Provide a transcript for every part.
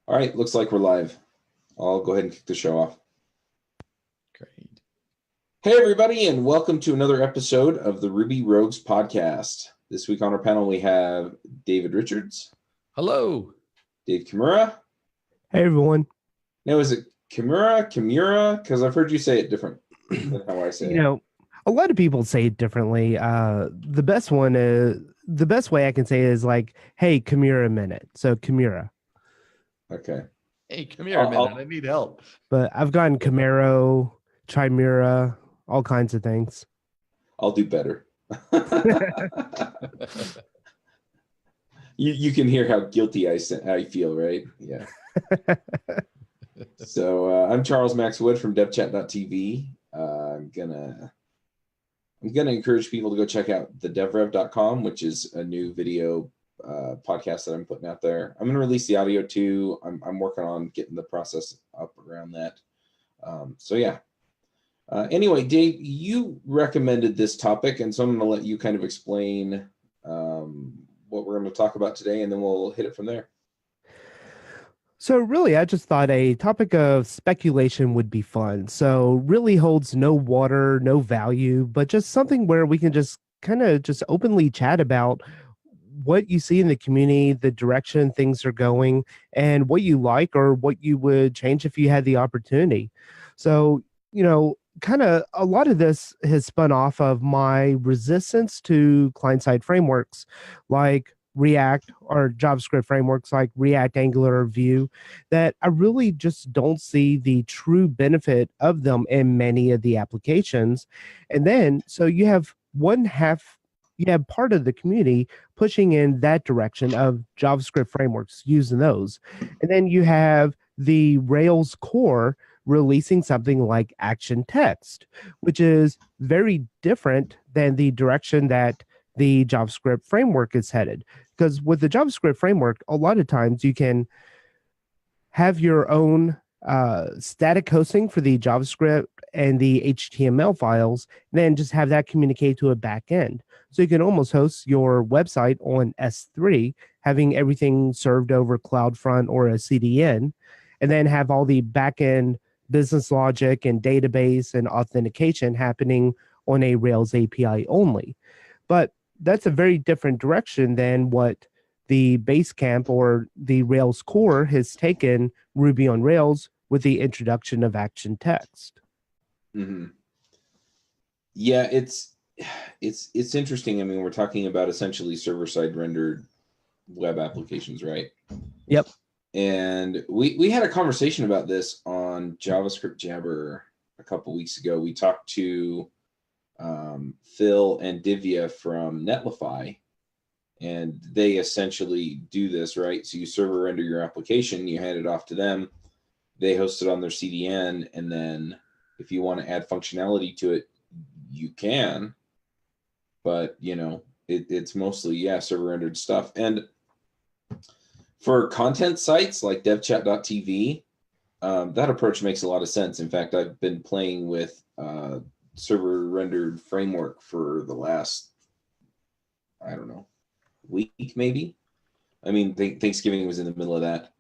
All right, looks like we're live. I'll go ahead and kick the show off. Great. Hey, everybody, and welcome to another episode of the Ruby Rogues podcast. This week on our panel, we have David Richards. Hello. Dave Kimura. Hey, everyone. Now, is it Kimura? Because I've heard you say it different than how I say it. A lot of people say it differently. The best way I can say it is like, hey, Kimura minute. So Kimura. Okay. Hey, come here a minute. I need help. But I've gotten Camaro, Chimera, all kinds of things. I'll do better. You can hear how guilty I feel, right? Yeah. So I'm Charles Max Wood from devchat.tv. I'm gonna encourage people to go check out the devrev.com, which is a new video podcast that I'm putting out there. I'm going to release the audio too. I'm working on getting the process up around that. Anyway, Dave, you recommended this topic, and so I'm going to let you kind of explain what we're going to talk about today, and then we'll hit it from there. So really, I just thought a topic of speculation would be fun. So really holds no water, no value, but just something where we can just kind of just openly chat about what you see in the community, the direction things are going, and what you like or what you would change if you had the opportunity. So, kind of a lot of this has spun off of my resistance to client-side frameworks like React or JavaScript frameworks like React, Angular, or Vue, that I really just don't see the true benefit of them in many of the applications. And then, so you have part of the community pushing in that direction of JavaScript frameworks, using those. And then you have the Rails core releasing something like Action Text, which is very different than the direction that the JavaScript framework is headed. Because with the JavaScript framework, a lot of times you can have your own static hosting for the JavaScript and the HTML files, and then just have that communicate to a back end. So you can almost host your website on S3, having everything served over CloudFront or a CDN, and then have all the back end business logic and database and authentication happening on a Rails API only. But that's a very different direction than what the Basecamp or the Rails core has taken Ruby on Rails with the introduction of Action Text. Mm-hmm. Yeah, it's interesting. I mean, we're talking about essentially server-side rendered web applications, right? Yep. And we had a conversation about this on JavaScript Jabber a couple weeks ago. We talked to Phil and Divya from Netlify, and they essentially do this, right? So you server render your application, you hand it off to them, they host it on their CDN, and then if you want to add functionality to it, you can. But, it's mostly, server rendered stuff. And for content sites like devchat.tv, that approach makes a lot of sense. In fact, I've been playing with server rendered framework for the last, week maybe. I mean, Thanksgiving was in the middle of that,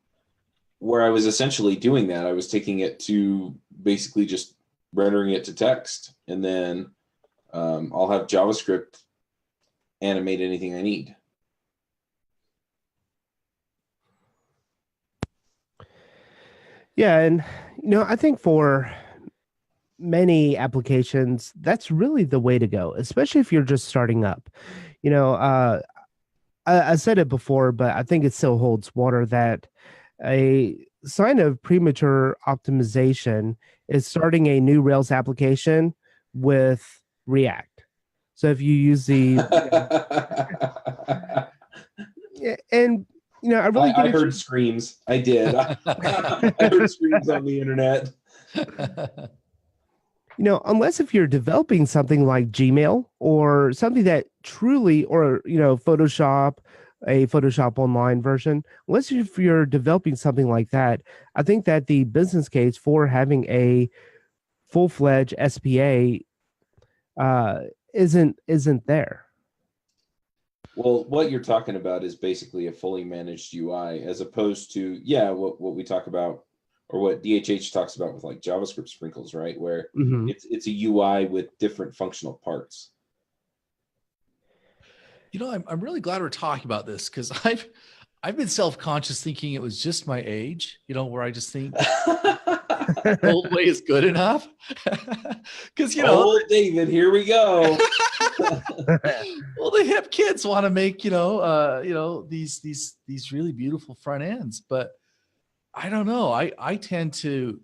where I was essentially doing that. I was taking it to basically just rendering it to text, and then I'll have JavaScript animate anything I need. Yeah, and I think for many applications, that's really the way to go, especially if you're just starting up. I said it before, but I think it still holds water that a sign of premature optimization is starting a new Rails application with React. So if you use the and I really I heard screams. I did. I heard screams on the internet. Unless if you're developing something like Gmail or something that truly, or, Photoshop, a Photoshop online version, unless if you're developing something like that, I think that the business case for having a full-fledged SPA isn't there. Well, what you're talking about is basically a fully managed UI, as opposed to, what we talk about, or what DHH talks about with like JavaScript sprinkles, right? Where Hmm. it's a UI with different functional parts. I'm really glad we're talking about this because I've been self-conscious thinking it was just my age, where I just think the old way is good enough. Because Oh, David, here we go. well, the hip kids want to make these really beautiful front ends, but I don't know. I tend to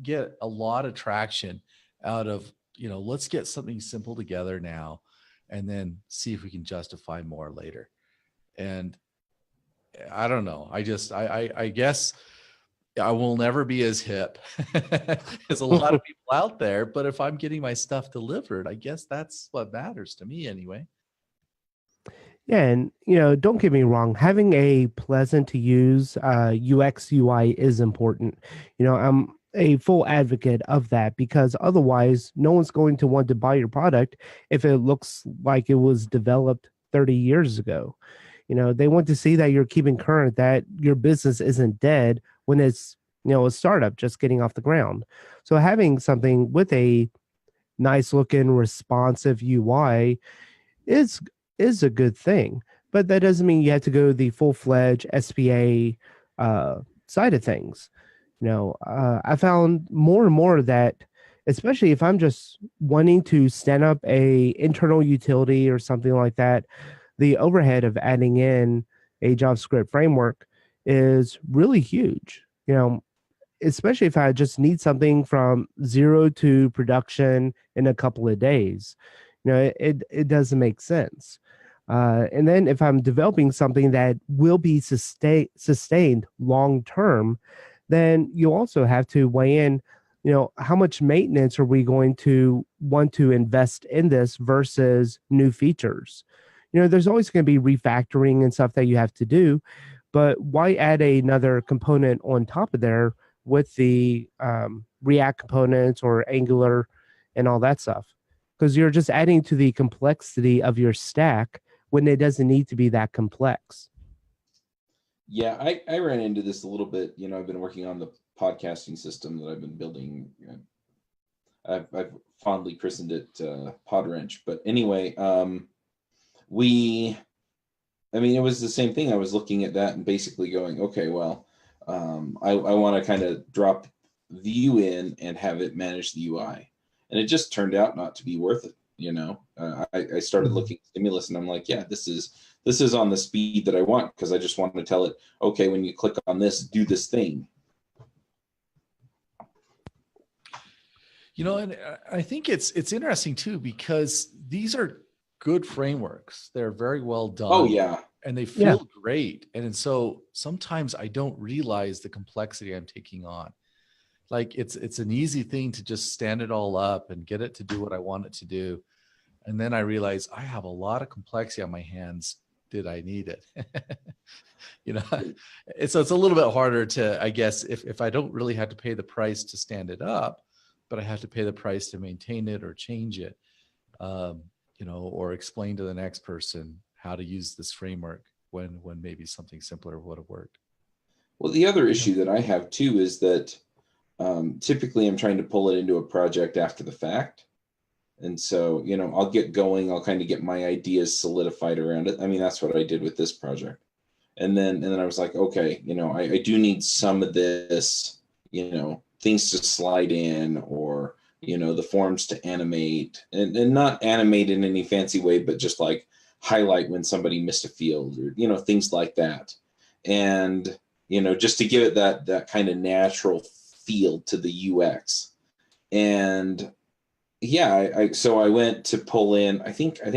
get a lot of traction out of let's get something simple together now, and then see if we can justify more later. And I don't know. I guess I will never be as hip as a lot of people out there, but if I'm getting my stuff delivered, I guess that's what matters to me anyway. Yeah, and don't get me wrong, having a pleasant to use UX UI is important. I'm a full advocate of that because otherwise no one's going to want to buy your product if it looks like it was developed 30 years ago. They want to see that you're keeping current, that your business isn't dead when it's, a startup just getting off the ground. So having something with a nice looking responsive UI is a good thing, but that doesn't mean you have to go the full-fledged SPA side of things. I found more and more that, especially if I'm just wanting to stand up a internal utility or something like that, the overhead of adding in a JavaScript framework is really huge. Especially if I just need something from zero to production in a couple of days. It doesn't make sense. And then if I'm developing something that will be sustained long term, then you also have to weigh in, how much maintenance are we going to want to invest in this versus new features? There's always going to be refactoring and stuff that you have to do, but why add another component on top of there with the React components or Angular and all that stuff? Because you're just adding to the complexity of your stack when it doesn't need to be that complex. Yeah, I ran into this a little bit. I've been working on the podcasting system that I've been building. I've fondly christened it Podwrench. But anyway, it was the same thing. I was looking at that and basically going, okay, well, I want to kind of drop Vue in and have it manage the UI. And it just turned out not to be worth it. I started looking at Stimulus and I'm like, yeah, this is on the speed that I want, because I just want to tell it, okay, when you click on this, do this thing. And I think it's interesting too, because these are good frameworks. They're very well done. Oh yeah. And they feel great. And so sometimes I don't realize the complexity I'm taking on. Like it's an easy thing to just stand it all up and get it to do what I want it to do. And then I realize I have a lot of complexity on my hands. Did I need it? So it's a little bit harder to, I guess, if I don't really have to pay the price to stand it up, but I have to pay the price to maintain it or change it, or explain to the next person how to use this framework when maybe something simpler would have worked. Well, the other issue that I have too is that typically I'm trying to pull it into a project after the fact. And so, I'll get going, I'll kind of get my ideas solidified around it. That's what I did with this project. And then I was like, okay, I do need some of this, things to slide in, or, the forms to animate, and not animate in any fancy way, but just like highlight when somebody missed a field, or, things like that. And, just to give it that kind of natural feel to the UX. And yeah, so I went to pull in, I think I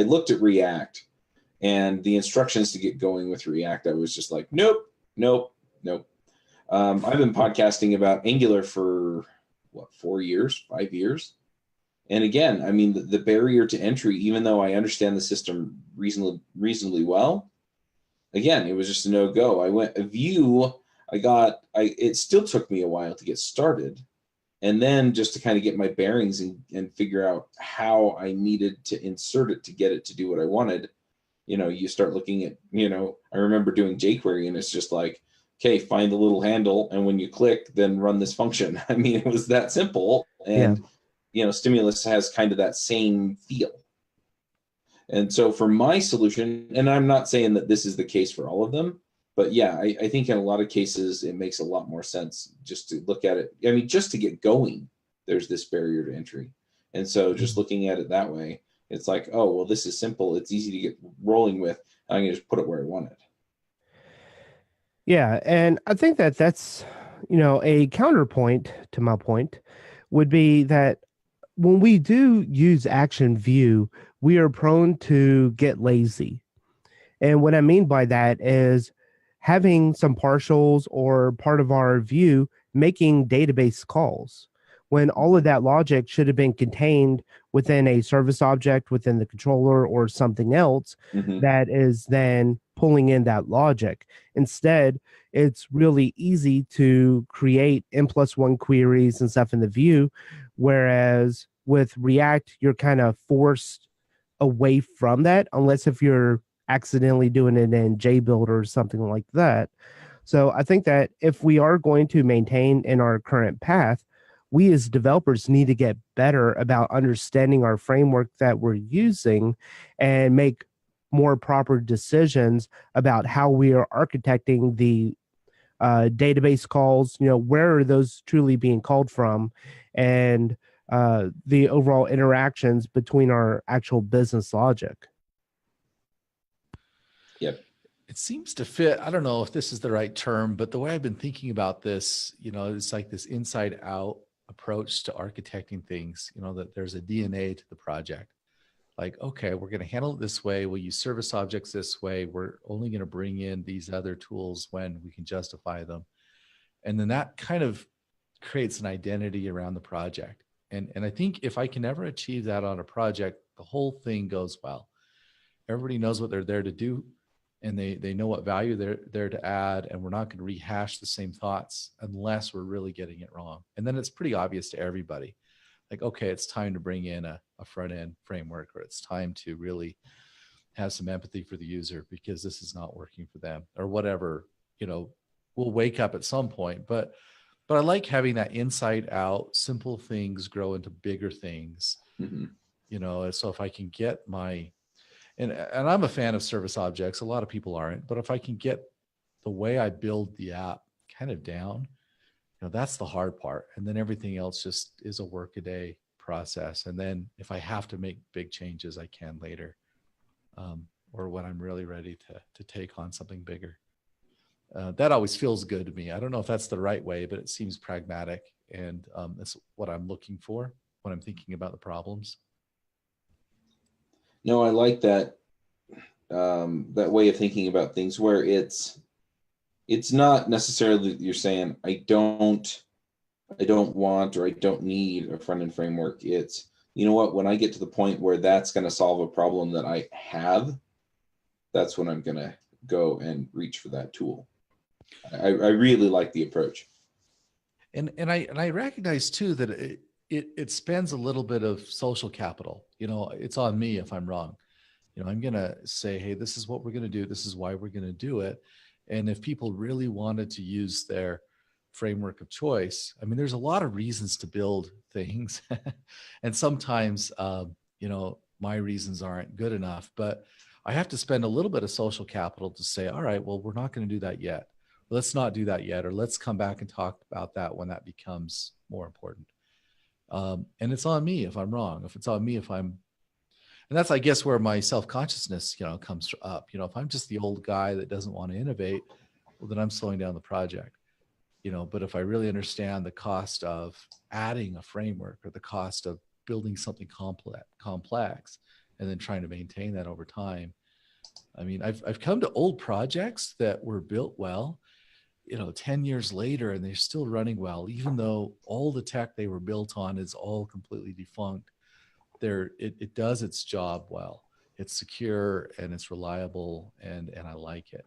looked at React, and the instructions to get going with React, I was just like, nope. I've been podcasting about Angular for 5 years. And again, the barrier to entry, even though I understand the system reasonably well, again, it was just a no-go. I went a Vue, it still took me a while to get started. And then just to kind of get my bearings and figure out how I needed to insert it to get it to do what I wanted, you start looking at, I remember doing jQuery, and it's just like, okay, find the little handle, and when you click, then run this function. I mean, it was that simple. And, Stimulus has kind of that same feel. And so for my solution, and I'm not saying that this is the case for all of them, but yeah, I think in a lot of cases, it makes a lot more sense just to look at it. I mean, just to get going, there's this barrier to entry. And so just looking at it that way, it's like, oh, well, this is simple. It's easy to get rolling with. And I can just put it where I want it. Yeah, and I think that that's, a counterpoint to my point would be that when we do use Action View, we are prone to get lazy. And what I mean by that is having some partials or part of our view making database calls when all of that logic should have been contained within a service object within the controller or something else that is then pulling in that logic. Instead, it's really easy to create N+1 queries and stuff in the view, whereas with React, you're kind of forced away from that, unless if you're accidentally doing it in JBuilder or something like that. So I think that if we are going to maintain in our current path, we as developers need to get better about understanding our framework that we're using and make more proper decisions about how we are architecting the database calls, where are those truly being called from, and the overall interactions between our actual business logic. Yep. It seems to fit. I don't know if this is the right term, but the way I've been thinking about this, it's like this inside out approach to architecting things, that there's a DNA to the project. Like, okay, we're going to handle it this way. We'll use service objects this way. We're only going to bring in these other tools when we can justify them. And then that kind of creates an identity around the project. And I think if I can ever achieve that on a project, the whole thing goes well. Everybody knows what they're there to do, and they know what value they're there to add, and we're not going to rehash the same thoughts unless we're really getting it wrong. And then it's pretty obvious to everybody, like, okay, it's time to bring in a front-end framework, or it's time to really have some empathy for the user because this is not working for them, or whatever. We'll wake up at some point, but I like having that inside out, simple things grow into bigger things. So if I can get and I'm a fan of service objects. A lot of people aren't, but if I can get the way I build the app kind of down, that's the hard part. And then everything else just is a workaday process. And then if I have to make big changes, I can later, or when I'm really ready to take on something bigger. That always feels good to me. I don't know if that's the right way, but it seems pragmatic. And that's what I'm looking for when I'm thinking about the problems. No, I like that that way of thinking about things, where it's not necessarily that you're saying I don't want or I don't need a front-end framework. It's, what, when I get to the point where that's going to solve a problem that I have, that's when I'm going to go and reach for that tool. I really like the approach. And I recognize too that it spends a little bit of social capital. It's on me if I'm wrong. I'm going to say, hey, this is what we're going to do. This is why we're going to do it. And if people really wanted to use their framework of choice, I mean, there's a lot of reasons to build things. And sometimes, my reasons aren't good enough, but I have to spend a little bit of social capital to say, all right, well, we're not going to do that yet. Let's not do that yet. Or let's come back and talk about that when that becomes more important. And it's on me if I'm wrong. If it's on me if I'm, and that's, I guess, where my self-consciousness, comes up. If I'm just the old guy that doesn't want to innovate, well, then I'm slowing down the project. But if I really understand the cost of adding a framework or the cost of building something complex and then trying to maintain that over time. I mean, I've come to old projects that were built well, 10 years later, and they're still running well, even though all the tech they were built on is all completely defunct. It does its job well. It's secure and it's reliable, and I like it.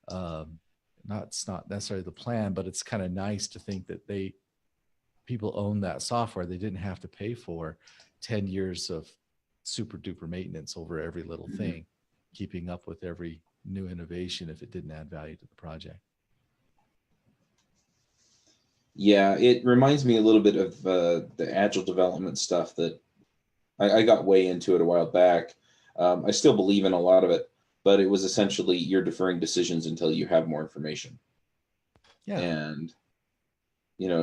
It's not necessarily the plan, but it's kind of nice to think that they people owned that software. They didn't have to pay for 10 years of super duper maintenance over every little thing, keeping up with every new innovation if it didn't add value to the project. Yeah, it reminds me a little bit of the agile development stuff that I got way into it a while back. I still believe in a lot of it, but it was essentially you're deferring decisions until you have more information. Yeah. And,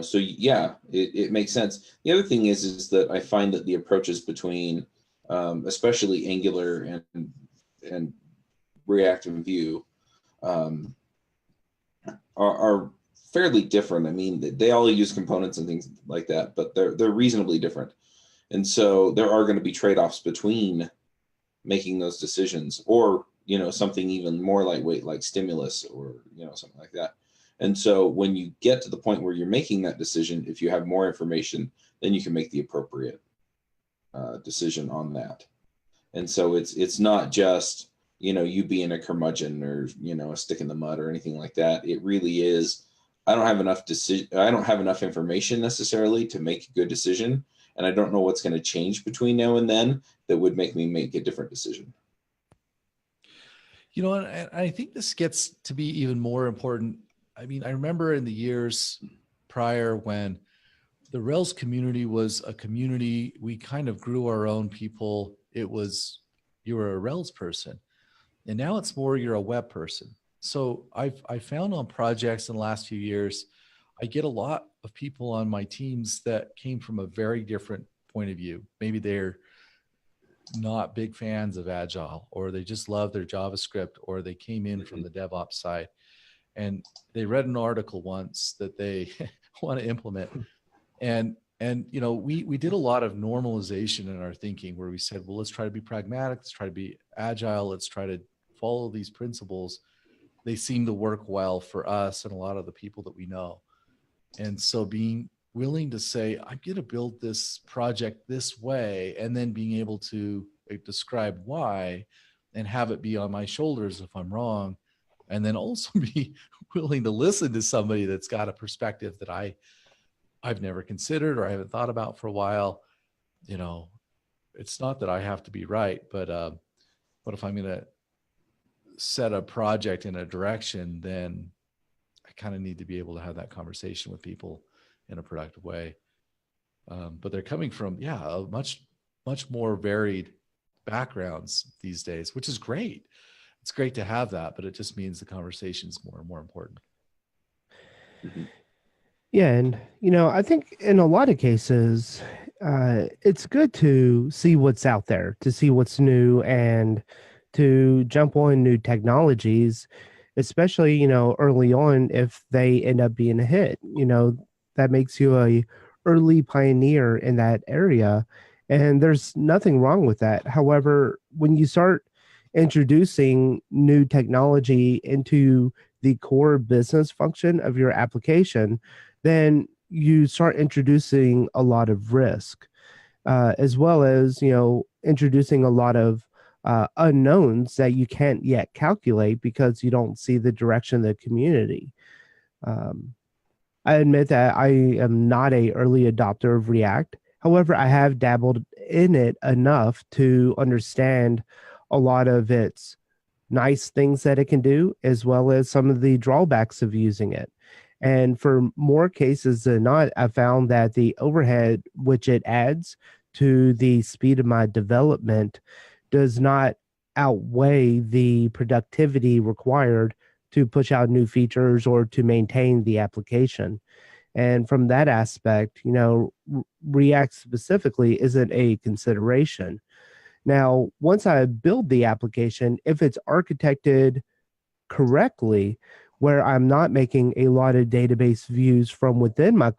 so yeah, it makes sense. The other thing is that I find that the approaches between, especially Angular and React and Vue, are fairly different. I mean, they all use components and things like that, but they're reasonably different. And so there are going to be trade-offs between making those decisions, or something even more lightweight like Stimulus, or something like that. And so when you get to the point where you're making that decision, if you have more information, then you can make the appropriate decision on that. And so it's not just you being a curmudgeon or a stick in the mud or anything like that. It really is, I don't have enough information necessarily to make a good decision, and I don't know what's going to change between now and then that would make me make a different decision. And I think this gets to be even more important. I mean, I remember in the years prior when the Rails community was a community, we kind of grew our own people. It was, you were a Rails person, and now it's more, you're a web person. So I found on projects in the last few years, I get a lot of people on my teams that came from a very different point of view. Maybe they're not big fans of Agile, or they just love their JavaScript, or they came in from the DevOps side and they read an article once that they want to implement. And we did a lot of normalization in our thinking, where we said, well, let's try to be pragmatic, let's try to be agile, let's try to follow these principles. They seem to work well for us and a lot of the people that we know. And so being willing to say, I'm going to build this project this way, and then being able to describe why and have it be on my shoulders if I'm wrong. And then also be willing to listen to somebody that's got a perspective that I've never considered or I haven't thought about for a while. It's not that I have to be right, but if I'm going to set a project in a direction, then I kind of need to be able to have that conversation with people in a productive way. But they're coming from, a much, much more varied backgrounds these days, which is great. It's great to have that, but it just means the conversation is more and more important. Mm-hmm. Yeah. And, I think in a lot of cases, it's good to see what's out there, to see what's new, and to jump on new technologies, especially, early on, if they end up being a hit. That makes you a early pioneer in that area. And there's nothing wrong with that. However, when you start introducing new technology into the core business function of your application, then you start introducing a lot of risk, as well as, introducing a lot of unknowns that you can't yet calculate because you don't see the direction of the community. I admit that I am not an early adopter of React. However, I have dabbled in it enough to understand a lot of its nice things that it can do, as well as some of the drawbacks of using it. And for more cases than not, I found that the overhead which it adds to the speed of my development does not outweigh the productivity required to push out new features or to maintain the application. And from that aspect, React specifically isn't a consideration. Now, once I build the application, if it's architected correctly, where I'm not making a lot of database views from within my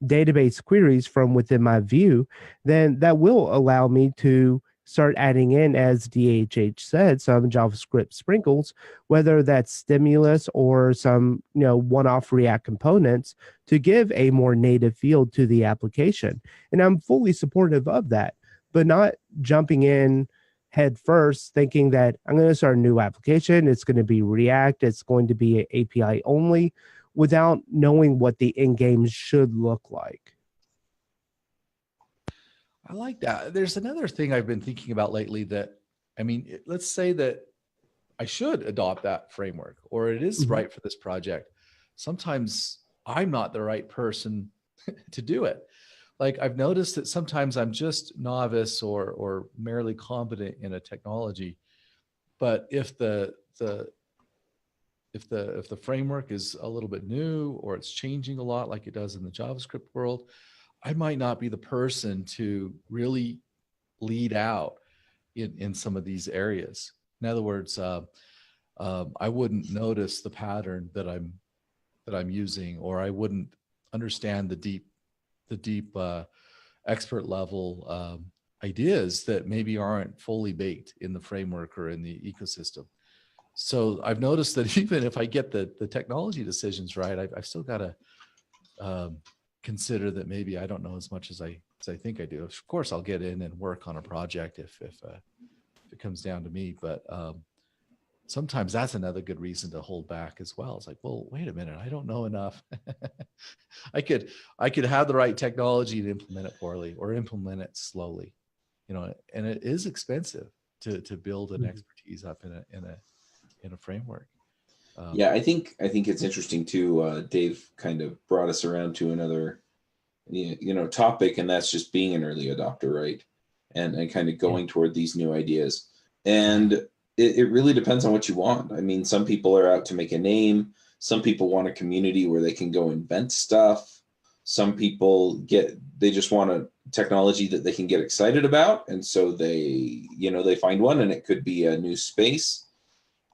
database queries from within my view, then that will allow me to start adding in, as DHH said, some JavaScript sprinkles, whether that's Stimulus or some one-off React components, to give a more native feel to the application. And I'm fully supportive of that, but not jumping in head first thinking that I'm going to start a new application, it's going to be React, it's going to be API only, without knowing what the end game should look like. I like that. There's another thing I've been thinking about lately that, I mean, let's say that I should adopt that framework or it is right for this project. Sometimes I'm not the right person to do it. Like I've noticed that sometimes I'm just novice or merely competent in a technology. But if the framework is a little bit new or it's changing a lot like it does in the JavaScript world, I might not be the person to really lead out in some of these areas. In other words, I wouldn't notice the pattern that I'm using, or I wouldn't understand the deep expert level ideas that maybe aren't fully baked in the framework or in the ecosystem. So I've noticed that even if I get the technology decisions right, I've still got to consider that maybe I don't know as much as I think I do. Of course, I'll get in and work on a project if it comes down to me, but sometimes that's another good reason to hold back as well. It's like, well, wait a minute, I don't know enough. I could have the right technology to implement it poorly or implement it slowly, and it is expensive to build an expertise up in a framework. Yeah, I think it's interesting too. Dave kind of brought us around to another, topic, and that's just being an early adopter, right? And kind of going toward these new ideas. And it really depends on what you want. I mean, some people are out to make a name. Some people want a community where they can go invent stuff. Some people they just want a technology that they can get excited about. And so they find one, and it could be a new space.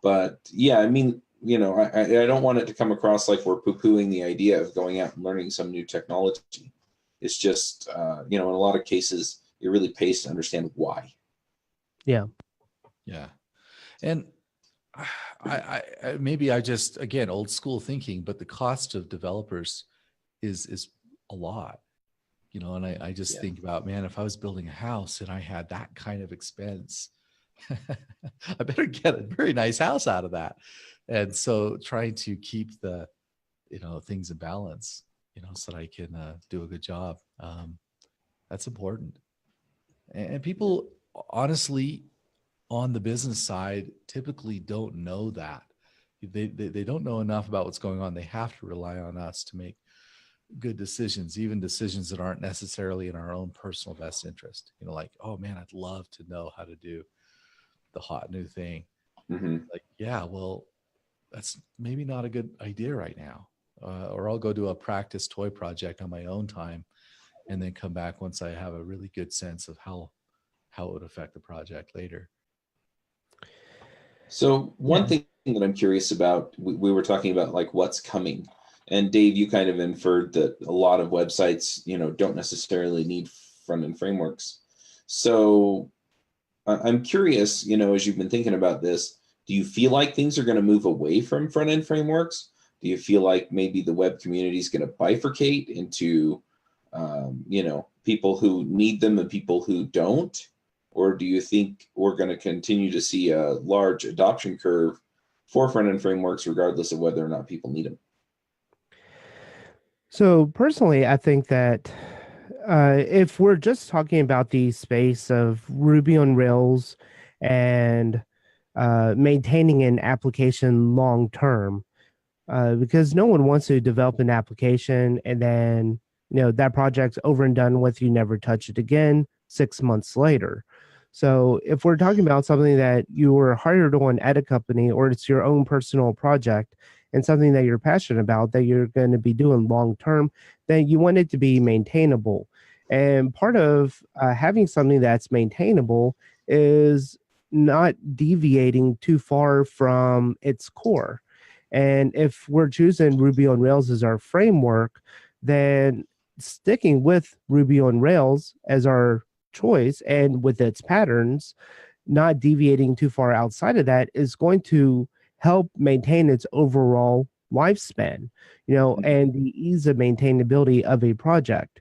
But yeah, I mean, I don't want it to come across like we're poo-pooing the idea of going out and learning some new technology. It's just, in a lot of cases, it really pays to understand why. Yeah. Yeah. And I maybe I just, again, old school thinking, but the cost of developers is a lot, and I just think about, man, if I was building a house and I had that kind of expense, I better get a very nice house out of that. And so trying to keep the, things in balance, so that I can do a good job. That's important. And people, honestly, on the business side, typically don't know that. They don't know enough about what's going on. They have to rely on us to make good decisions, even decisions that aren't necessarily in our own personal best interest. Like, oh man, I'd love to know how to do the hot new thing. Like, yeah, well, that's maybe not a good idea right now. Or I'll go do a practice toy project on my own time and then come back once I have a really good sense of how it would affect the project later. So one thing that I'm curious about, we were talking about like what's coming, and Dave, you kind of inferred that a lot of websites, don't necessarily need front-end frameworks. So I'm curious, as you've been thinking about this, do you feel like things are going to move away from front-end frameworks? Do you feel like maybe the web community is going to bifurcate into, people who need them and people who don't? Or do you think we're going to continue to see a large adoption curve for front-end frameworks, regardless of whether or not people need them? So personally, I think that if we're just talking about the space of Ruby on Rails and maintaining an application long term, because no one wants to develop an application and then that project's over and done with, you never touch it again 6 months later. So if we're talking about something that you were hired on at a company, or it's your own personal project and something that you're passionate about that you're going to be doing long term, then you want it to be maintainable. And part of having something that's maintainable is not deviating too far from its core. And if we're choosing Ruby on Rails as our framework, then sticking with Ruby on Rails as our choice and with its patterns, not deviating too far outside of that, is going to help maintain its overall lifespan, and the ease of maintainability of a project.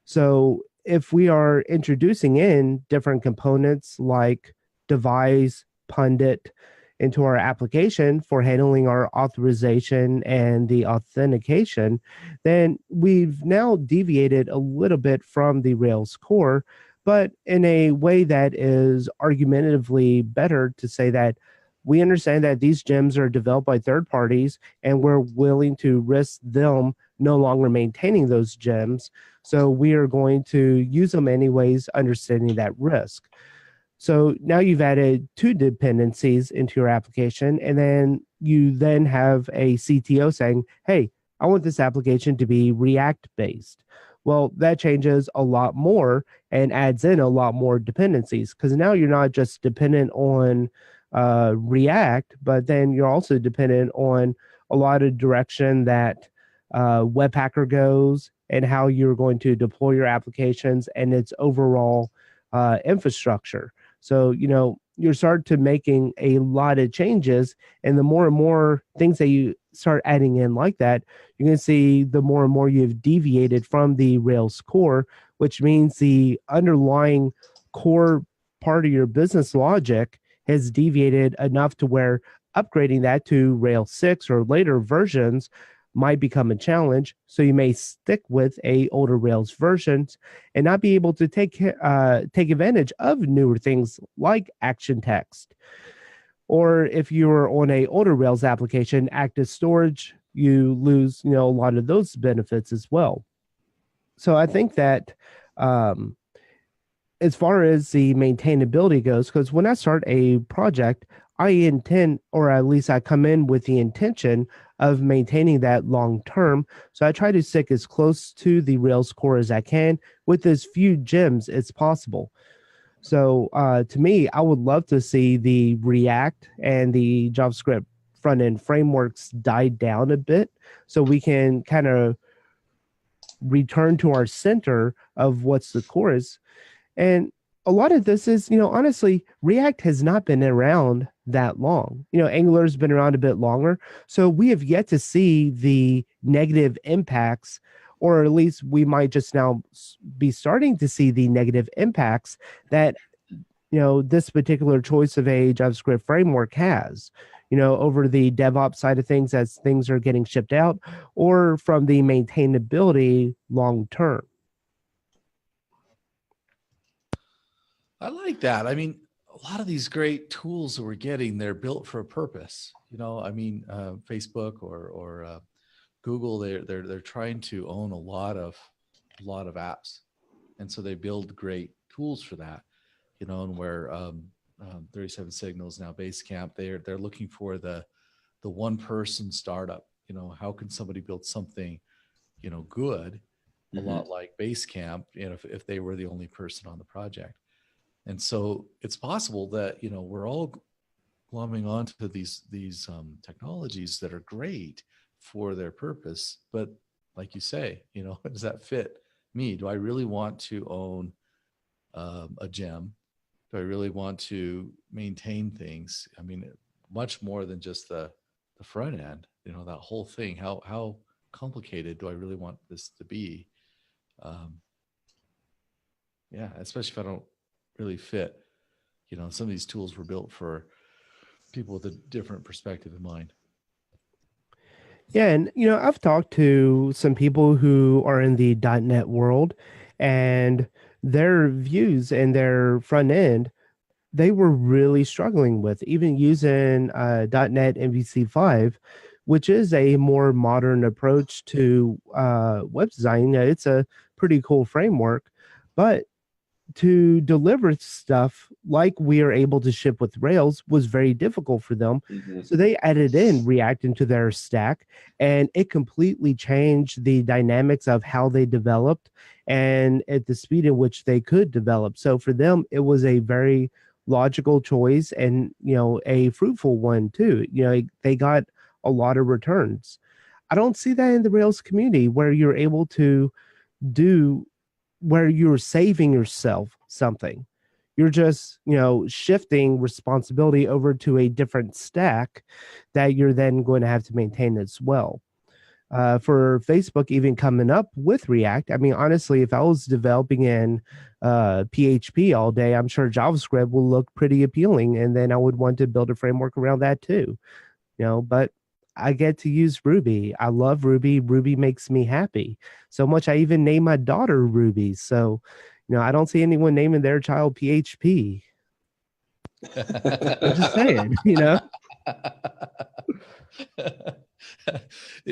So if we are introducing in different components like Devise, Pundit, into our application for handling our authorization and the authentication, then we've now deviated a little bit from the Rails core, but in a way that is argumentatively better to say that we understand that these gems are developed by third parties and we're willing to risk them no longer maintaining those gems. So we are going to use them anyways, understanding that risk. So now you've added two dependencies into your application, and then you then have a CTO saying, hey, I want this application to be React based. Well, that changes a lot more and adds in a lot more dependencies, because now you're not just dependent on React, but then you're also dependent on a lot of direction that Webpacker goes and how you're going to deploy your applications and its overall infrastructure. So, you start to making a lot of changes, and the more and more things that you start adding in like that, you're going to see the more and more you've deviated from the Rails core, which means the underlying core part of your business logic has deviated enough to where upgrading that to Rails 6 or later versions might become a challenge. So you may stick with a older Rails versions and not be able to take advantage of newer things like action text. Or if you're on a older Rails application, active storage, you lose a lot of those benefits as well. So I think that as far as the maintainability goes, because when I start a project, I intend, or at least I come in with the intention of maintaining that long term. So I try to stick as close to the Rails core as I can with as few gems as possible. So to me, I would love to see the React and the JavaScript front end frameworks die down a bit so we can kind of return to our center of what's the core is. And a lot of this is, honestly, React has not been around that long. Angular's been around a bit longer. So we have yet to see the negative impacts, or at least we might just now be starting to see the negative impacts that, this particular choice of a JavaScript framework has, over the DevOps side of things as things are getting shipped out, or from the maintainability long term. I like that. I mean, a lot of these great tools that we're getting, they're built for a purpose. Facebook or Google, they're trying to own a lot of apps, and so they build great tools for that. And where 37 Signals now Basecamp, they're looking for the one person startup. How can somebody build something, good, a lot like Basecamp, if they were the only person on the project. And so it's possible that, we're all glomming onto these technologies that are great for their purpose. But like you say, does that fit me? Do I really want to own a gem? Do I really want to maintain things? I mean, much more than just the front end, that whole thing. How complicated do I really want this to be? Especially if I don't really fit. Some of these tools were built for people with a different perspective in mind. Yeah, and I've talked to some people who are in the .NET world, and their views and their front end, they were really struggling with, even using .NET MVC5, which is a more modern approach to web design. It's a pretty cool framework, but to deliver stuff like we are able to ship with Rails was very difficult for them. So they added in React into their stack, and it completely changed the dynamics of how they developed and at the speed at which they could develop. So for them, it was a very logical choice and, a fruitful one too. They got a lot of returns. I don't see that in the Rails community where you're able to where you're saving yourself something. You're just, shifting responsibility over to a different stack that you're then going to have to maintain as well. for Facebook even coming up with React. I mean, honestly, if I was developing in PHP all day, I'm sure JavaScript will look pretty appealing, and then I would want to build a framework around that too. But I get to use Ruby. I love Ruby. Ruby makes me happy so much. I even name my daughter Ruby. So, I don't see anyone naming their child PHP. I'm just saying,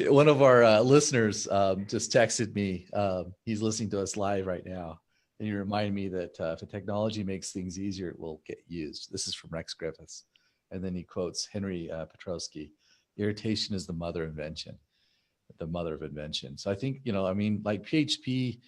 One of our listeners just texted me. He's listening to us live right now. And he reminded me that if the technology makes things easier, it will get used. This is from Rex Griffiths. And then he quotes Henry Petrosky: irritation is the mother of invention. So I think, like PHP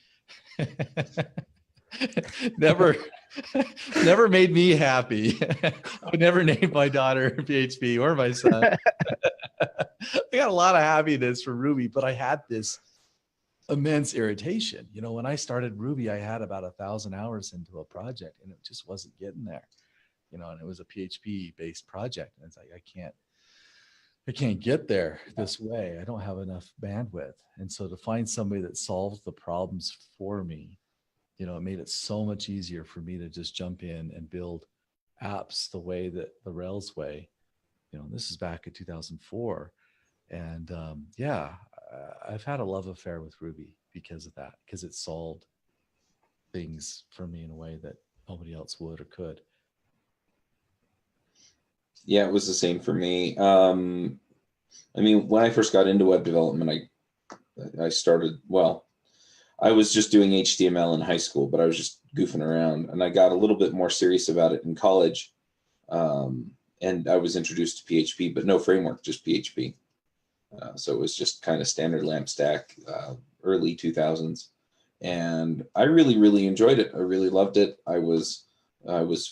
never made me happy. I would never name my daughter PHP or my son. I got a lot of happiness from Ruby, but I had this immense irritation. When I started Ruby, I had about 1,000 hours into a project, and it just wasn't getting there. And it was a PHP based project. And it's like, I can't get there this way. I don't have enough bandwidth. And so to find somebody that solves the problems for me, it made it so much easier for me to just jump in and build apps the way that the Rails way. This is back in 2004. And I've had a love affair with Ruby because of that, because it solved things for me in a way that nobody else would or could. Yeah, it was the same for me. When I first got into web development, I started, I was just doing HTML in high school, but I was just goofing around, and I got a little bit more serious about it in college. And I was introduced to PHP, but no framework, just PHP. So it was just kind of standard LAMP stack, early 2000s. And I really, really enjoyed it. I really loved it. I was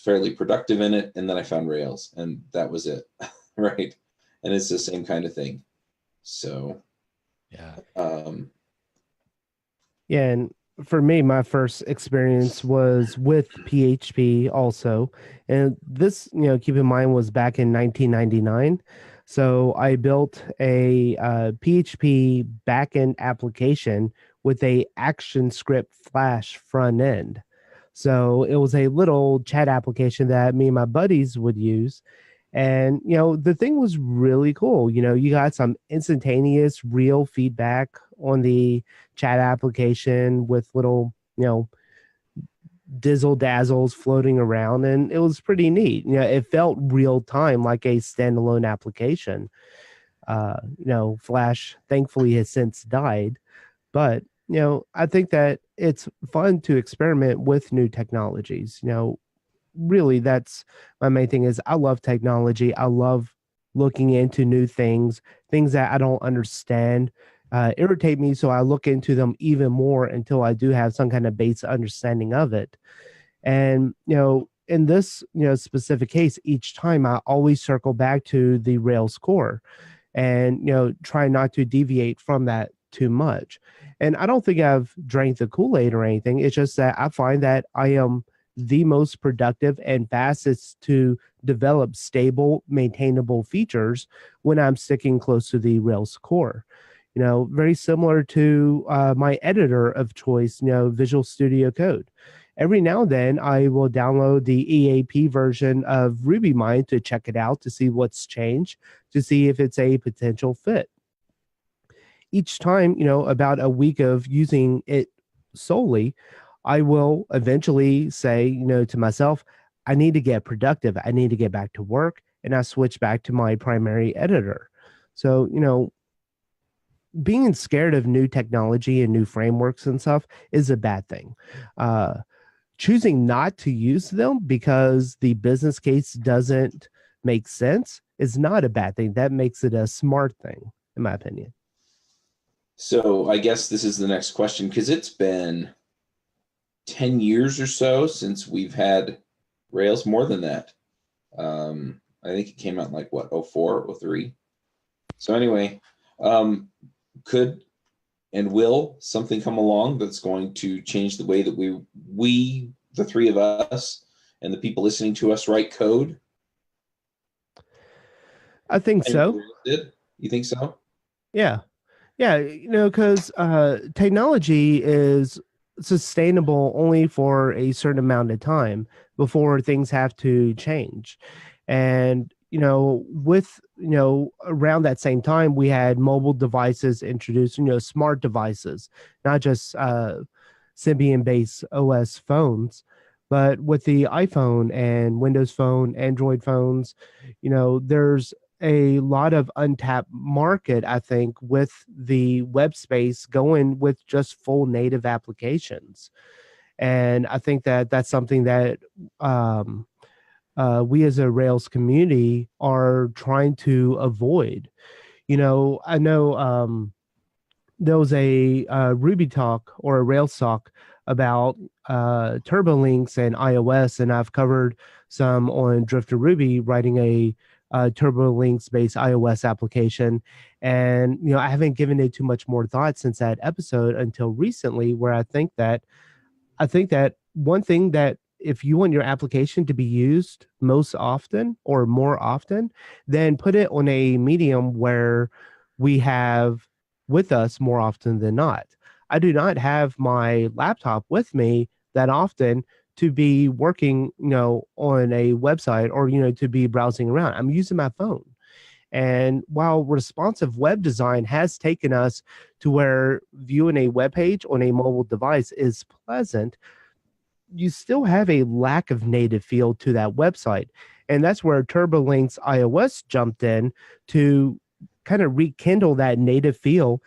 fairly productive in it, and then I found Rails, and that was it. Right. And it's the same kind of thing. So, yeah. Yeah, and for me, my first experience was with PHP also. And this, keep in mind, was back in 1999. So I built a PHP backend application with a ActionScript Flash front end. So it was a little chat application that me and my buddies would use. And, the thing was really cool. You got some instantaneous real feedback on the chat application with little, dizzle dazzles floating around. And it was pretty neat. It felt real time, like a standalone application. Flash thankfully has since died. But, I think that it's fun to experiment with new technologies. Really, that's my main thing. Is I love technology. I love looking into new things that I don't understand irritate me, so I look into them even more until I do have some kind of base understanding of it. And in this specific case, each time I always circle back to the Rails core, and try not to deviate from that too much. And I don't think I've drank the Kool-Aid or anything. It's just that I find that I am the most productive and fastest to develop stable, maintainable features when I'm sticking close to the Rails core. Very similar to my editor of choice, Visual Studio Code. Every now and then, I will download the EAP version of RubyMine to check it out, to see what's changed, to see if it's a potential fit. Each time, about a week of using it solely, I will eventually say, to myself, I need to get productive. I need to get back to work. And I switch back to my primary editor. So, being scared of new technology and new frameworks and stuff is a bad thing. Choosing not to use them because the business case doesn't make sense is not a bad thing. That makes it a smart thing, in my opinion. So I guess this is the next question, because it's been 10 years or so since we've had Rails, more than that. I think it came out in 04, 03. So anyway, could and will something come along that's going to change the way that we, the three of us, and the people listening to us write code? I think so. You think so? Yeah, Yeah, because technology is sustainable only for a certain amount of time before things have to change. And, with, around that same time, we had mobile devices introduced, smart devices, not just Symbian based OS phones. But with the iPhone and Windows Phone, Android phones, there's a lot of untapped market, I think, with the web space going with just full native applications. And I think that that's something that um, we as a Rails community are trying to avoid. I know there was a Ruby talk or a Rails talk about TurboLinks and iOS, and I've covered some on Drifter Ruby, writing a TurboLinks based iOS application. And I haven't given it too much more thought since that episode until recently, where I think that one thing that if you want your application to be used most often or more often, then put it on a medium where we have with us more often than not. I do not have my laptop with me that often to be working, on a website or, to be browsing around. I'm using my phone. And while responsive web design has taken us to where viewing a web page on a mobile device is pleasant, you still have a lack of native feel to that website. And that's where TurboLinks iOS jumped in to kind of rekindle that native feel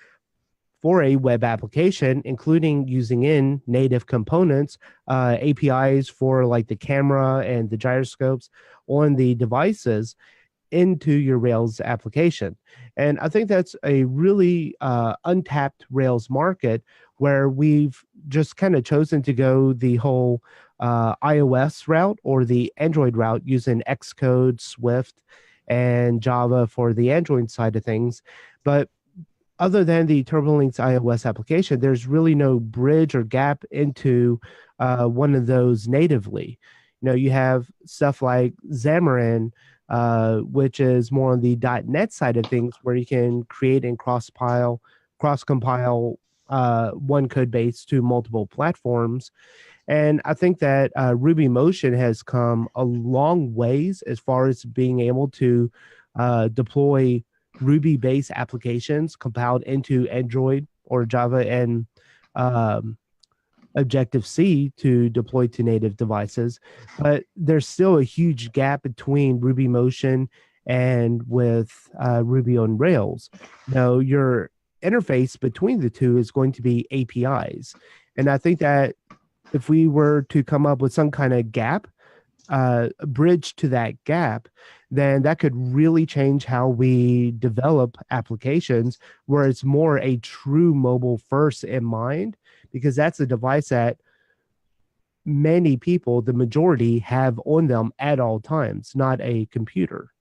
for a web application, including using in native components, APIs for like the camera and the gyroscopes on the devices into your Rails application. And I think that's a really untapped Rails market where we've just kind of chosen to go the whole iOS route or the Android route using Xcode, Swift, and Java for the Android side of things. But other than the TurboLinks iOS application, there's really no bridge or gap into one of those natively. You have stuff like Xamarin, which is more on the .NET side of things, where you can create and cross-compile one code base to multiple platforms. And I think that Ruby Motion has come a long ways as far as being able to deploy Ruby-based applications compiled into Android or Java and um, Objective-C to deploy to native devices. But there's still a huge gap between Ruby Motion and with Ruby on Rails. Now, your interface between the two is going to be APIs. And I think that if we were to come up with some kind of gap, a bridge to that gap, then that could really change how we develop applications where it's more a true mobile first in mind, because that's a device that many people, the majority, have on them at all times, not a computer.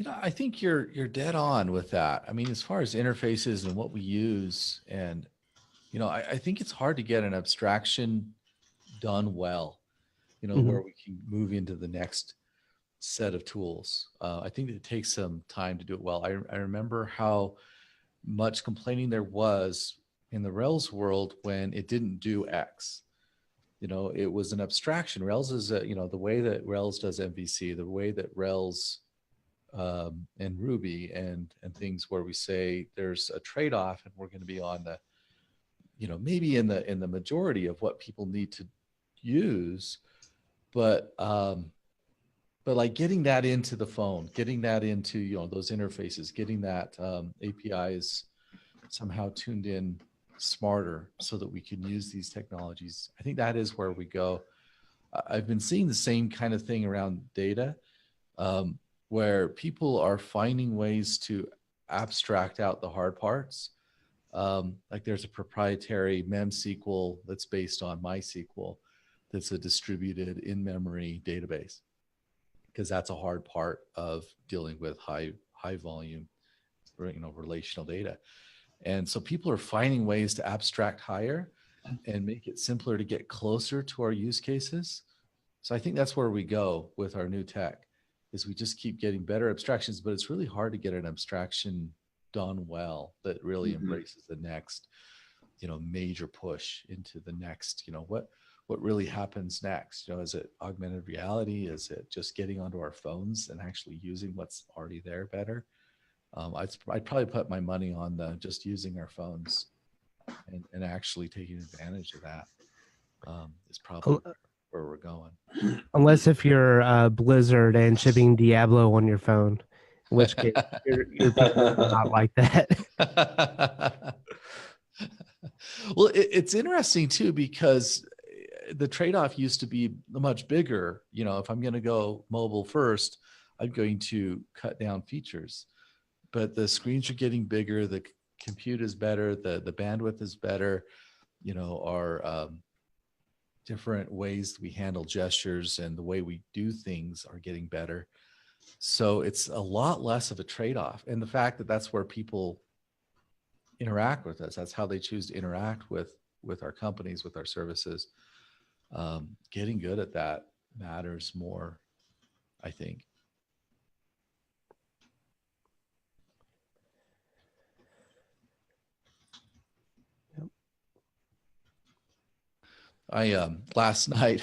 I think you're dead on with that. I mean, as far as interfaces and what we use, and I think it's hard to get an abstraction done well, where we can move into the next set of tools. I think it takes some time to do it well. I remember how much complaining there was in the Rails world when it didn't do X. It was an abstraction. Rails is, the way that Rails does MVC, the way that Rails and Ruby and things where we say there's a trade-off and we're going to be on the, maybe in the majority of what people need to use, but like getting that into the phone, getting that into those interfaces, getting that APIs somehow tuned in smarter so that we can use these technologies. I think that is where we go. I've been seeing the same kind of thing around data, where people are finding ways to abstract out the hard parts. Like there's a proprietary MemSQL that's based on MySQL that's a distributed in-memory database, because that's a hard part of dealing with high volume, relational data. And so people are finding ways to abstract higher and make it simpler to get closer to our use cases. So I think that's where we go with our new tech, is we just keep getting better abstractions, but it's really hard to get an abstraction done well that really Mhm. embraces the next, major push into the next, what really happens next? Is it augmented reality? Is it just getting onto our phones and actually using what's already there better? I'd probably put my money on just using our phones and actually taking advantage of that. Is probably where we're going. Unless if you're Blizzard and shipping Diablo on your phone, in which case your people will not like that. Well, it's interesting too, because the trade-off used to be much bigger. If I'm going to go mobile first, I'm going to cut down features, but the screens are getting bigger, the compute is better, the bandwidth is better, our different ways we handle gestures and the way we do things are getting better. So it's a lot less of a trade-off. And the fact that that's where people interact with us, that's how they choose to interact with our companies, with our services. Getting good at that matters more, I think. Last night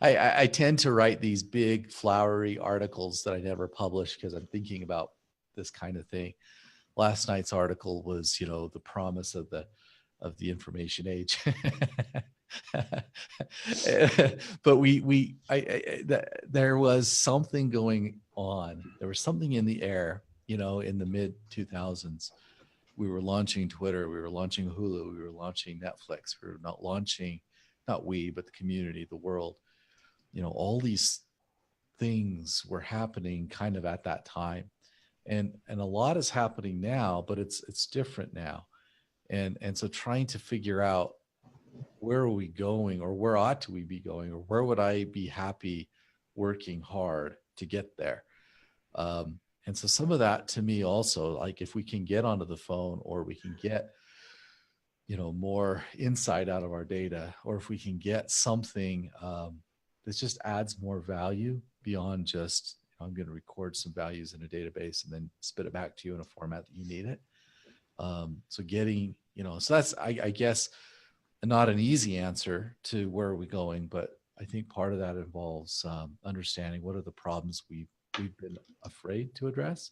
I tend to write these big flowery articles that I never publish because I'm thinking about this kind of thing. Last night's article was, the promise of the information age. But there was something going on. There was something in the air, in the mid 2000s. We were launching Twitter, we were launching Hulu, we were launching Netflix, we were not launching, not we, but the community, the world. All these things were happening kind of at that time. And a lot is happening now, but it's different now. And so trying to figure out where are we going, or where ought we be going, or where would I be happy working hard to get there? And so some of that to me also, like if we can get onto the phone, or we can get, more insight out of our data, or if we can get something that just adds more value beyond just, I'm going to record some values in a database and then spit it back to you in a format that you need it. So getting, so that's, I guess, not an easy answer to where are we going, but I think part of that involves understanding what are the problems we've been afraid to address.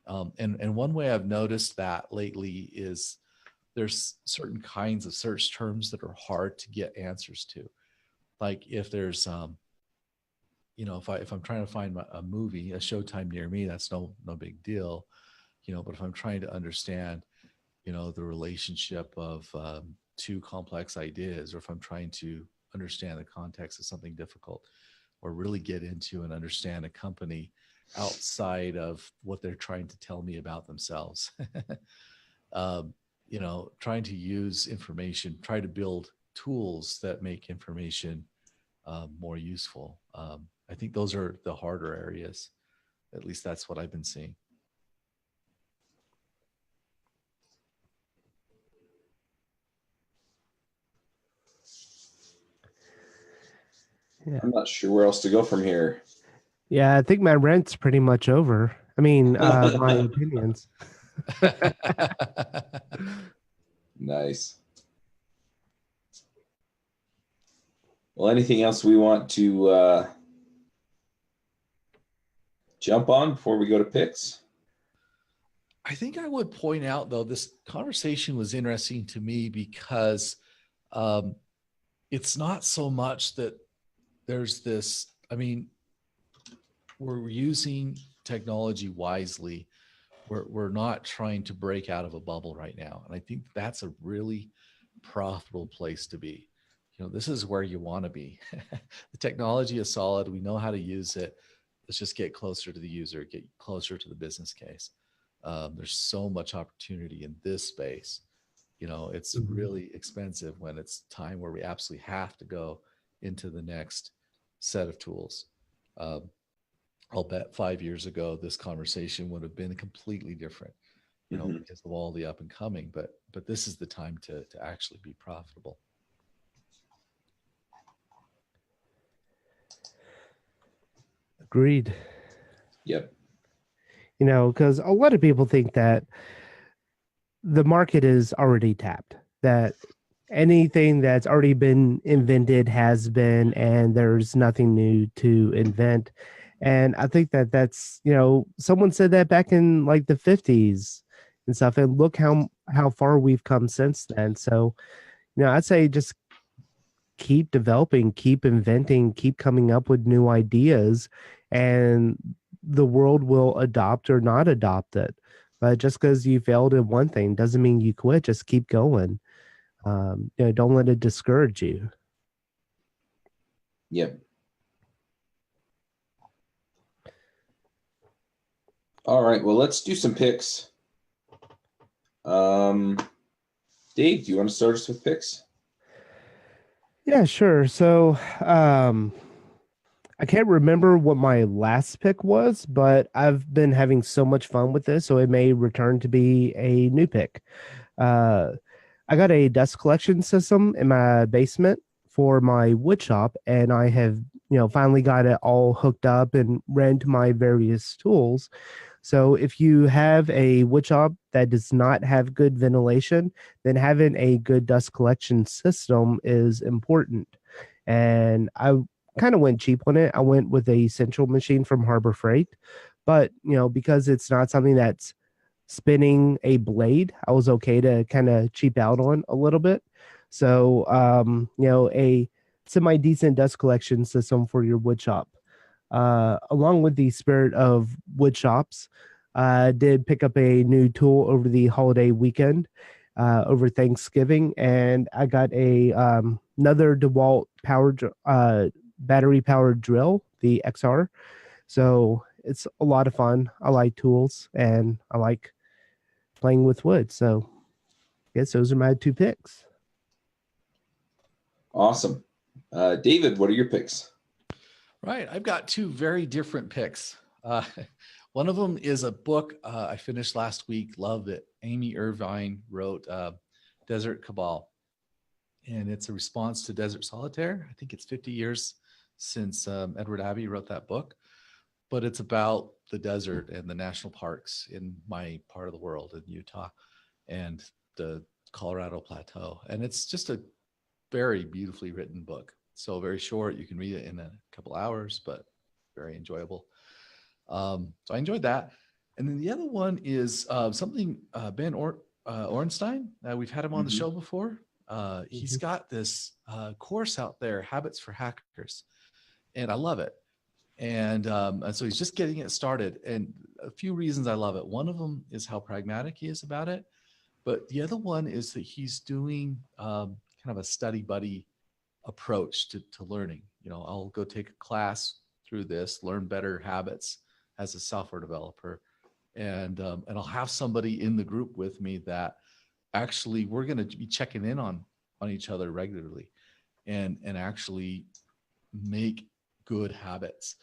And one way I've noticed that lately is there's certain kinds of search terms that are hard to get answers to. Like if there's, if I'm trying to find a movie, a Showtime near me, that's no big deal, but if I'm trying to understand, the relationship of two complex ideas, or if I'm trying to understand the context of something difficult, or really get into and understand a company outside of what they're trying to tell me about themselves. Trying to use information, try to build tools that make information more useful. I think those are the harder areas. At least that's what I've been seeing. Yeah. I'm not sure where else to go from here. Yeah, I think my rent's pretty much over. I mean, my opinions. Nice. Well, anything else we want to jump on before we go to picks? I think I would point out, though, this conversation was interesting to me because it's not so much that there's this, I mean, we're using technology wisely. We're not trying to break out of a bubble right now. And I think that's a really profitable place to be. This is where you want to be. The technology is solid. We know how to use it. Let's just get closer to the user, get closer to the business case. There's so much opportunity in this space. It's really expensive when it's time where we absolutely have to go into the next set of tools. I'll bet 5 years ago, this conversation would have been completely different, because of all the up and coming, but this is the time to actually be profitable. Agreed. Yep. You know, because a lot of people think that the market is already tapped, that anything that's already been invented has been, and there's nothing new to invent. And I think that that's, you know, someone said that back in like the 50s and stuff. And look how far we've come since then. So, you know, I'd say just keep developing, keep inventing, keep coming up with new ideas, and the world will adopt or not adopt it. But just because you failed in one thing doesn't mean you quit. Just keep going. You know, don't let it discourage you. Yep. All right. Well, let's do some picks. Dave, do you want to start us with picks? Yeah, sure. So, I can't remember what my last pick was, but I've been having so much fun with this, so it may return to be a new pick. Uh, I got a dust collection system in my basement for my wood shop, and I have, you know, finally got it all hooked up and ran to my various tools. So if you have a wood shop that does not have good ventilation, then having a good dust collection system is important. And I kind of went cheap on it. I went with a central machine from Harbor Freight, but you know, because it's not something that's spinning a blade, I was okay to kind of cheap out on a little bit. So, you know, a semi decent dust collection system for your wood shop. Along with the spirit of wood shops, I did pick up a new tool over the holiday weekend, over Thanksgiving, and I got a another DeWalt battery powered drill, the XR. So it's a lot of fun. I like tools and I like playing with wood. So I guess those are my two picks. Awesome. David, what are your picks? Right. I've got two very different picks. One of them is a book I finished last week. Loved it. Amy Irvine wrote Desert Cabal, and it's a response to Desert Solitaire. I think it's 50 years since Edward Abbey wrote that book, but it's about the desert and the national parks in my part of the world in Utah and the Colorado Plateau. And it's just a very beautifully written book. So very short. You can read it in a couple hours, but very enjoyable. So I enjoyed that. And then the other one is something Ben Orenstein. We've had him on the show before. He's got this course out there, Habits for Hackers, and I love it. And so he's just getting it started. And a few reasons I love it. One of them is how pragmatic he is about it. But the other one is that he's doing kind of a study buddy approach to learning. You know, I'll go take a class through this, learn better habits as a software developer. And I'll have somebody in the group with me that actually we're going to be checking in on each other regularly and actually make good habits.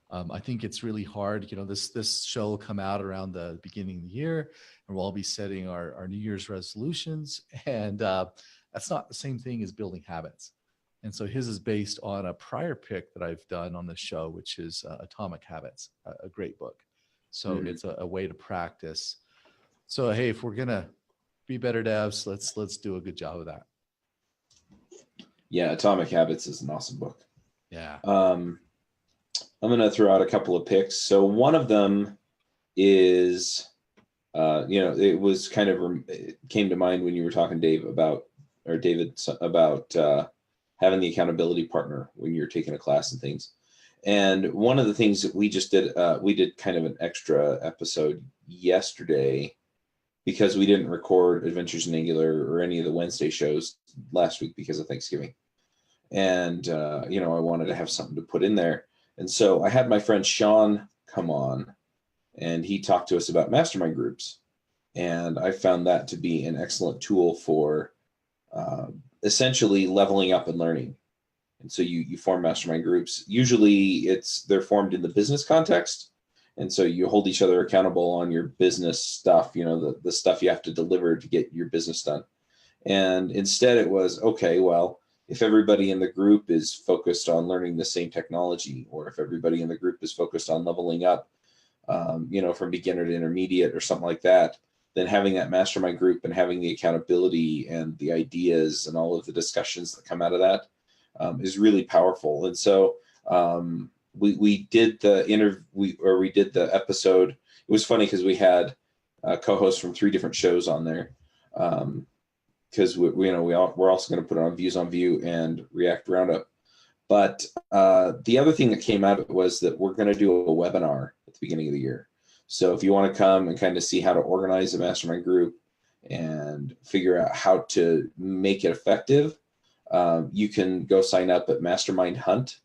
I think it's really hard. You know, this show will come out around the beginning of the year, and we'll all be setting our New Year's resolutions. And that's not the same thing as building habits. And so his is based on a prior pick that I've done on the show, which is Atomic Habits, a great book. So it's a way to practice. So, hey, if we're going to be better devs, let's do a good job of that. Yeah, Atomic Habits is an awesome book. Yeah. I'm going to throw out a couple of picks. So one of them is, it was kind of, it came to mind when you were talking, David, about having the accountability partner when you're taking a class and things. And one of the things that we just did, we did kind of an extra episode yesterday because we didn't record Adventures in Angular or any of the Wednesday shows last week because of Thanksgiving. And, I wanted to have something to put in there. And so I had my friend Sean come on, and he talked to us about mastermind groups. And I found that to be an excellent tool for essentially leveling up and learning. And so you form mastermind groups. Usually they're formed in the business context. And so you hold each other accountable on your business stuff, the stuff you have to deliver to get your business done. And instead it was, okay, well, if everybody in the group is focused on learning the same technology, or if everybody in the group is focused on leveling up, from beginner to intermediate or something like that, then having that mastermind group and having the accountability and the ideas and all of the discussions that come out of that is really powerful. And so we did we did the episode. It was funny because we had co-hosts from 3 different shows on there, because we're also going to put it on Views on View and React Roundup. But the other thing that came out of it was that we're going to do a webinar at the beginning of the year. So if you want to come and kind of see how to organize a mastermind group and figure out how to make it effective, you can go sign up at Mastermind Hunt.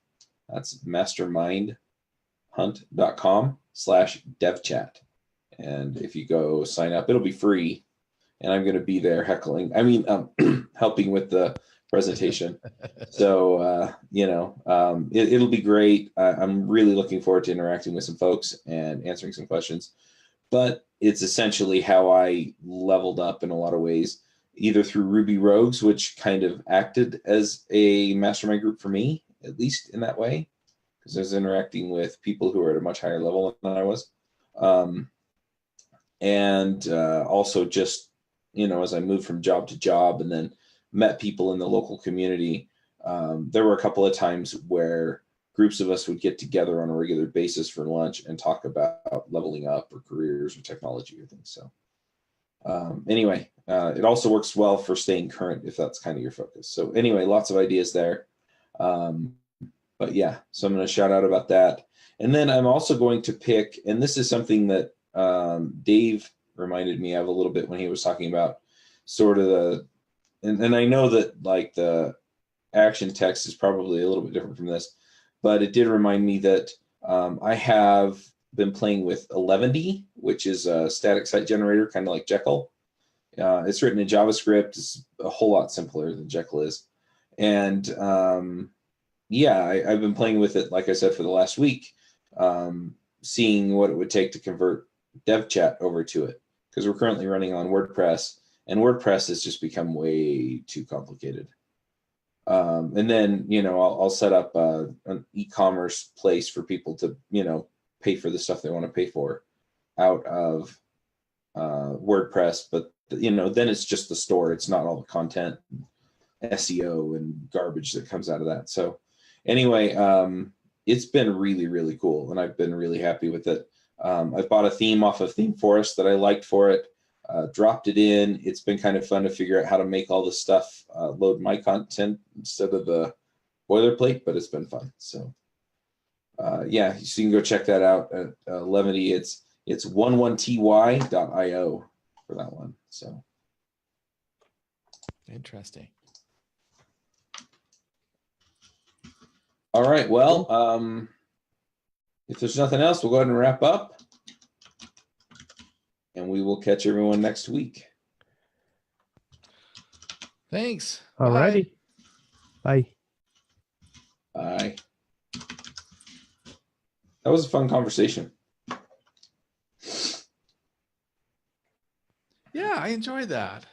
That's mastermindhunt.com/devchat. And if you go sign up, it'll be free. And I'm going to be there helping with the presentation. So, it'll be great. I'm really looking forward to interacting with some folks and answering some questions. But it's essentially how I leveled up in a lot of ways, either through Ruby Rogues, which kind of acted as a mastermind group for me, at least in that way, because I was interacting with people who are at a much higher level than I was. And also just, as I moved from job to job and then met people in the local community, there were a couple of times where groups of us would get together on a regular basis for lunch and talk about leveling up or careers or technology or things. So anyway, it also works well for staying current if that's kind of your focus. So anyway, lots of ideas there. But yeah, so I'm going to shout out about that. And then I'm also going to pick, and this is something that Dave reminded me of a little bit when he was talking about sort of and I know that like the action text is probably a little bit different from this, but it did remind me that I have been playing with Eleventy, which is a static site generator, kind of like Jekyll. It's written in JavaScript. It's a whole lot simpler than Jekyll is. And I've been playing with it, like I said, for the last week, seeing what it would take to convert DevChat over to it, because we're currently running on WordPress, and WordPress has just become way too complicated. And then, I'll set up an e-commerce place for people to, pay for the stuff they want to pay for out of WordPress. But, then it's just the store. It's not all the content, SEO and garbage that comes out of that. So anyway, it's been really, really cool, and I've been really happy with it. I bought a theme off of ThemeForest that I liked for it, dropped it in. It's been kind of fun to figure out how to make all this stuff load my content instead of the boilerplate, but it's been fun. So so you can go check that out at Levity. It's 11ty.io for that one. So interesting. All right. Well, if there's nothing else, we'll go ahead and wrap up, and we will catch everyone next week. Thanks. All righty. Bye. Bye. That was a fun conversation. Yeah, I enjoyed that.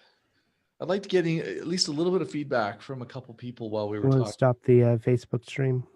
I'd like to get at least a little bit of feedback from a couple people while we were We'll talking. stop the Facebook stream.